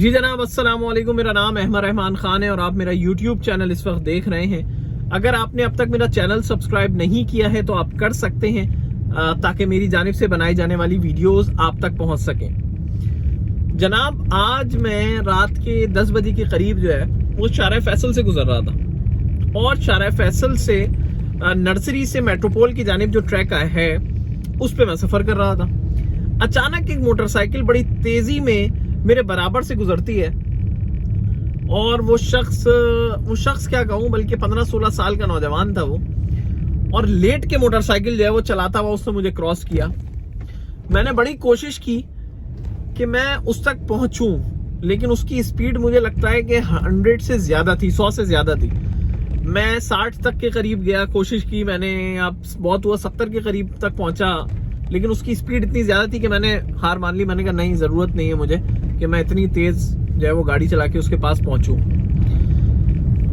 جی جناب، السلام علیکم. میرا نام احمد رحمان خان ہے اور آپ میرا یوٹیوب چینل اس وقت دیکھ رہے ہیں. اگر آپ نے اب تک میرا چینل سبسکرائب نہیں کیا ہے تو آپ کر سکتے ہیں تاکہ میری جانب سے بنائی جانے والی ویڈیوز آپ تک پہنچ سکیں. جناب، آج میں رات کے 10 بجے کے قریب جو ہے وہ شارع فیصل سے گزر رہا تھا اور شارع فیصل سے نرسری سے میٹروپول کی جانب جو ٹریک ہے اس پہ میں سفر کر رہا تھا. اچانک ایک موٹر سائیکل بڑی تیزی میں میرے برابر سے گزرتی ہے اور وہ شخص کیا کہوں بلکہ 15-16 سال کا نوجوان تھا وہ، اور لیٹ کے موٹر سائیکل جو ہے وہ چلاتا ہوا اس نے مجھے کراس کیا. میں نے بڑی کوشش کی کہ میں اس تک پہنچوں، لیکن اس کی اسپیڈ مجھے لگتا ہے کہ 100 سے زیادہ تھی، 100 سے زیادہ تھی. میں 60 تک کے قریب گیا، کوشش کی میں نے، اب بہت ہوا 70 کے قریب تک پہنچا، لیکن اس کی اسپیڈ اتنی زیادہ تھی کہ میں نے ہار مان لی. میں نے کہا نہیں، ضرورت نہیں ہے مجھے کہ میں اتنی تیز جو ہے وہ گاڑی چلا کے اس کے پاس پہنچوں.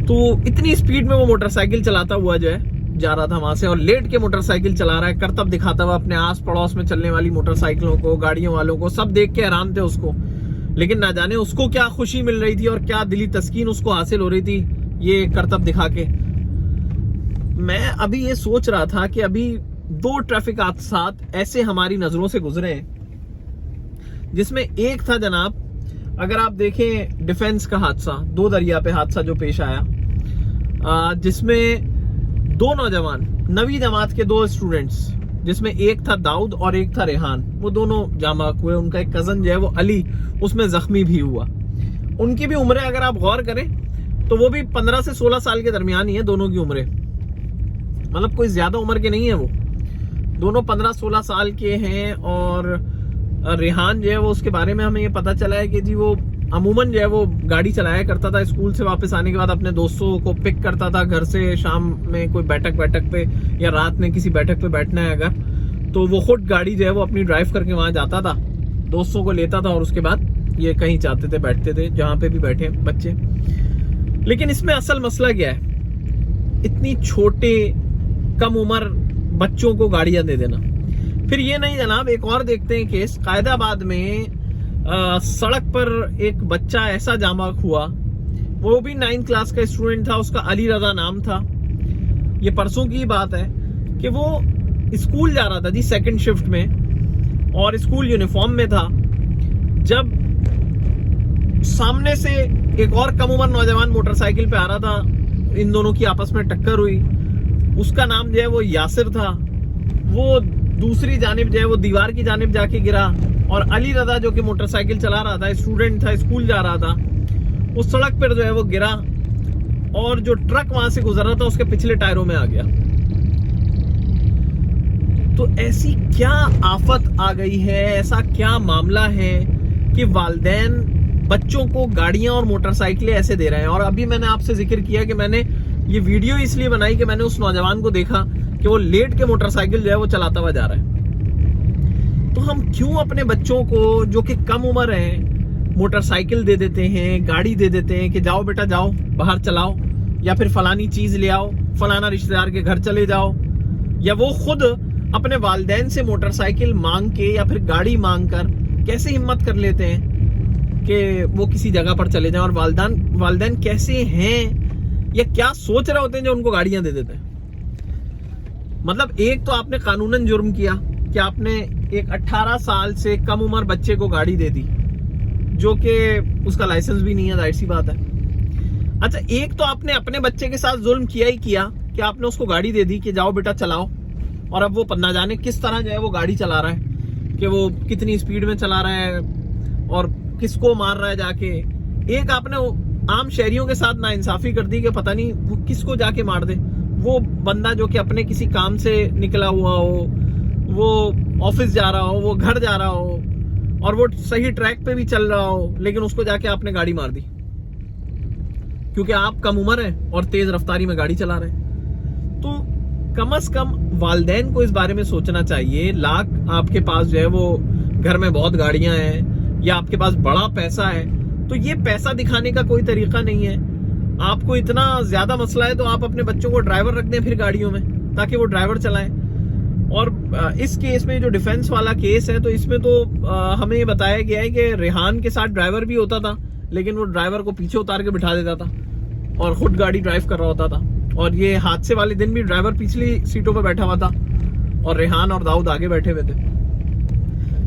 تو اتنی اسپیڈ میں وہ موٹر سائیکل چلاتا ہوا جو ہے جا رہا تھا وہاں سے، اور لیٹ کے موٹر سائیکل چلا رہا ہے، کرتب دکھاتا ہوا اپنے آس پڑوس میں چلنے والی موٹر سائیکلوں کو، گاڑیوں والوں کو. سب دیکھ کے حیران تھے اس کو، لیکن نہ جانے اس کو کیا خوشی مل رہی تھی اور کیا دلی تسکین اس کو حاصل ہو رہی تھی یہ کرتب دکھا کے. میں ابھی یہ سوچ رہا تھا کہ ابھی 2 ٹریفک حادثات ایسے ہماری نظروں سے گزرے ہیں، جس میں ایک تھا جناب، اگر آپ دیکھیں ڈیفنس کا حادثہ، 2 دریا پہ حادثہ جو پیش آیا، جس میں 2 نوجوان 9ویں جماعت کے 2 اسٹوڈنٹس، جس میں ایک تھا داؤد اور ایک تھا ریحان، وہ دونوں جاں بحق ہوئے. ان کا ایک کزن جو ہے وہ علی اس میں زخمی بھی ہوا. ان کی بھی عمریں اگر آپ غور کریں تو وہ بھی 15 سے 16 سال کے درمیان ہی ہیں دونوں کی عمریں، مطلب کوئی زیادہ عمر کے نہیں ہیں. وہ دونوں 15-16 سال کے ہیں. اور ریحان جو ہے وہ، اس کے بارے میں ہمیں یہ پتا چلا ہے کہ جی وہ عموماً جو ہے وہ گاڑی چلایا کرتا تھا، اسکول سے واپس آنے کے بعد اپنے دوستوں کو پک کرتا تھا گھر سے، شام میں کوئی بیٹھک پہ یا رات میں کسی بیٹھک پہ بیٹھنا ہے اگر تو وہ خود گاڑی جو ہے وہ اپنی ڈرائیو کر کے وہاں جاتا تھا، دوستوں کو لیتا تھا اور اس کے بعد یہ کہیں جاتے تھے، بیٹھتے تھے جہاں پہ بھی بیٹھے بچے. لیکن اس میں اصل مسئلہ کیا ہے؟ اتنی چھوٹے کم عمر بچوں کو گاڑیاں دے دینا. پھر یہ نہیں جناب، ایک اور دیکھتے ہیں کیس. قائد آباد میں سڑک پر ایک بچہ ایسا جاں بحق ہوا، وہ بھی 9 کلاس کا اسٹوڈنٹ تھا، اس کا علی رضا نام تھا. یہ پرسوں کی بات ہے کہ وہ اسکول جا رہا تھا جی 2nd شفٹ میں، اور اسکول یونیفارم میں تھا، جب سامنے سے ایک اور کم عمر نوجوان موٹر سائیکل پہ آ رہا تھا، ان دونوں کی آپس میں ٹکر ہوئی. اس کا نام جو ہے وہ یاسر تھا، وہ دوسری جانب جو ہے وہ دیوار کی جانب جا کے گرا، اور علی رضا جو کہ موٹر سائیکل چلا رہا تھا، اسٹوڈنٹ تھا، اسکول جا رہا تھا، اس سڑک پر جو ہے وہ گرا، اور جو ٹرک وہاں سے گزر رہا تھا اس کے پچھلے ٹائروں میں آ گیا. تو ایسی کیا آفت آ گئی ہے، ایسا کیا معاملہ ہے کہ والدین بچوں کو گاڑیاں اور موٹر سائیکلیں ایسے دے رہے ہیں. اور ابھی میں نے آپ سے ذکر کیا کہ میں نے یہ ویڈیو اس لیے بنائی کہ میں نے اس نوجوان کو دیکھا کہ وہ لیٹ کے موٹر سائیکل جو ہے وہ چلاتا ہوا جا رہا ہے. تو ہم کیوں اپنے بچوں کو جو کہ کم عمر ہیں موٹر سائیکل دے دیتے ہیں، گاڑی دے دیتے ہیں کہ جاؤ بیٹا جاؤ باہر چلاؤ، یا پھر فلانی چیز لے آؤ، فلانا رشتہ دار کے گھر چلے جاؤ، یا وہ خود اپنے والدین سے موٹر سائیکل مانگ کے یا پھر گاڑی مانگ کر کیسے ہمت کر لیتے ہیں کہ وہ کسی جگہ پر چلے جائیں. اور والدین کیسے ہیں یا کیا سوچ رہے ہوتے ہیں جو ان کو گاڑیاں دے دیتے ہیں. مطلب ایک تو آپ نے قانوناً جرم کیا کہ آپ نے ایک 18 سال سے کم عمر بچے کو گاڑی دے دی، جو کہ اس کا لائسنس بھی نہیں ہے، ظاہر سی بات ہے. اچھا، ایک تو آپ نے اپنے بچے کے ساتھ ظلم کیا ہی کیا کہ آپ نے اس کو گاڑی دے دی کہ جاؤ بیٹا چلاؤ، اور اب وہ نہ جانے کس طرح جو ہے وہ گاڑی چلا رہا ہے، کہ وہ کتنی اسپیڈ میں چلا رہا ہے اور کس کو مار رہا ہے جا کے. ایک آپ نے عام شہریوں کے ساتھ ناانصافی کر دی کہ پتہ نہیں وہ کس کو جا کے مار دے. وہ بندہ جو کہ اپنے کسی کام سے نکلا ہوا ہو، وہ آفس جا رہا ہو، وہ گھر جا رہا ہو، اور وہ صحیح ٹریک پہ بھی چل رہا ہو، لیکن اس کو جا کے آپ نے گاڑی مار دی کیونکہ آپ کم عمر ہیں اور تیز رفتاری میں گاڑی چلا رہے ہیں. تو کم از کم والدین کو اس بارے میں سوچنا چاہیے. لاکھ آپ کے پاس جو ہے وہ گھر میں بہت گاڑیاں ہیں یا آپ کے پاس بڑا پیسہ ہے، تو یہ پیسہ دکھانے کا کوئی طریقہ نہیں ہے. آپ کو اتنا زیادہ مسئلہ ہے تو آپ اپنے بچوں کو ڈرائیور رکھ دیں پھر گاڑیوں میں، تاکہ وہ ڈرائیور چلائیں. اور اس کیس میں جو ڈیفنس والا کیس ہے تو اس میں تو ہمیں یہ بتایا گیا ہے کہ ریحان کے ساتھ ڈرائیور بھی ہوتا تھا، لیکن وہ ڈرائیور کو پیچھے اتار کے بٹھا دیتا تھا اور خود گاڑی ڈرائیو کر رہا ہوتا تھا. اور یہ حادثے والے دن بھی ڈرائیور پچھلی سیٹوں پہ بیٹھا ہوا تھا اور ریحان اور داؤد آگے بیٹھے ہوئے تھے.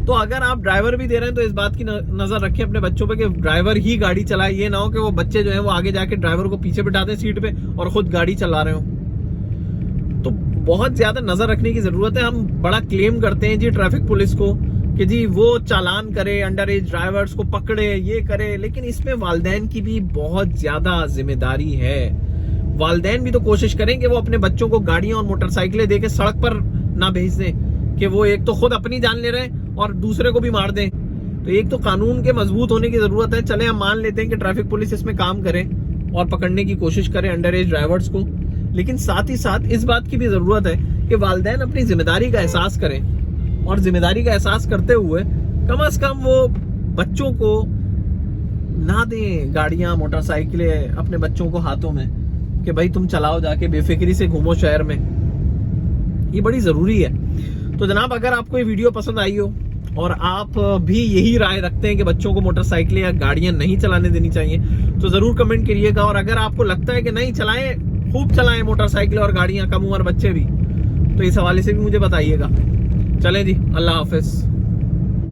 تو اگر آپ ڈرائیور بھی دے رہے ہیں تو اس بات کی نظر رکھیں اپنے بچوں پہ کہ ڈرائیور ہی گاڑی چلائے. یہ نہ ہو کہ وہ بچے جو ہیں وہ آگے جا کے ڈرائیور کو پیچھے بٹھاتے ہیں سیٹ پہ اور خود گاڑی چلا رہے ہوں. تو بہت زیادہ نظر رکھنے کی ضرورت ہے. ہم بڑا کلیم کرتے ہیں جی ٹریفک پولیس کو کہ جی وہ چالان کرے, انڈر ایج ڈرائیورز کو پکڑے, یہ کرے, لیکن اس میں والدین کی بھی بہت زیادہ ذمہ داری ہے. والدین بھی تو کوشش کریں کہ وہ اپنے بچوں کو گاڑیاں اور موٹر سائیکلیں دے کے سڑک پر نہ بھیج دیں کہ وہ ایک تو خود اپنی جان لے رہے ہیں اور دوسرے کو بھی مار دیں. تو ایک تو قانون کے مضبوط ہونے کی ضرورت ہے. چلیں ہم مان لیتے ہیں کہ ٹریفک پولیس اس میں کام کرے اور پکڑنے کی کوشش کرے انڈر ایج ڈرائیورز کو, لیکن ساتھ ہی ساتھ اس بات کی بھی ضرورت ہے کہ والدین اپنی ذمہ داری کا احساس کریں اور ذمہ داری کا احساس کرتے ہوئے کم از کم وہ بچوں کو نہ دیں گاڑیاں موٹر سائیکلیں اپنے بچوں کو ہاتھوں میں کہ بھائی تم چلاؤ, جا کے بے فکری سے گھومو شہر میں. یہ بڑی ضروری ہے. تو جناب اگر آپ کو یہ ویڈیو پسند آئی ہو اور آپ بھی یہی رائے رکھتے ہیں کہ بچوں کو موٹر سائیکلیں یا گاڑیاں نہیں چلانے دینی چاہیے تو ضرور کمنٹ کریے گا. اور اگر آپ کو لگتا ہے کہ نہیں چلائیں, خوب چلائیں موٹر سائیکلیں اور گاڑیاں, کم عمر بچے بھی, تو اس حوالے سے بھی مجھے بتائیے گا. چلیں جی, اللہ حافظ.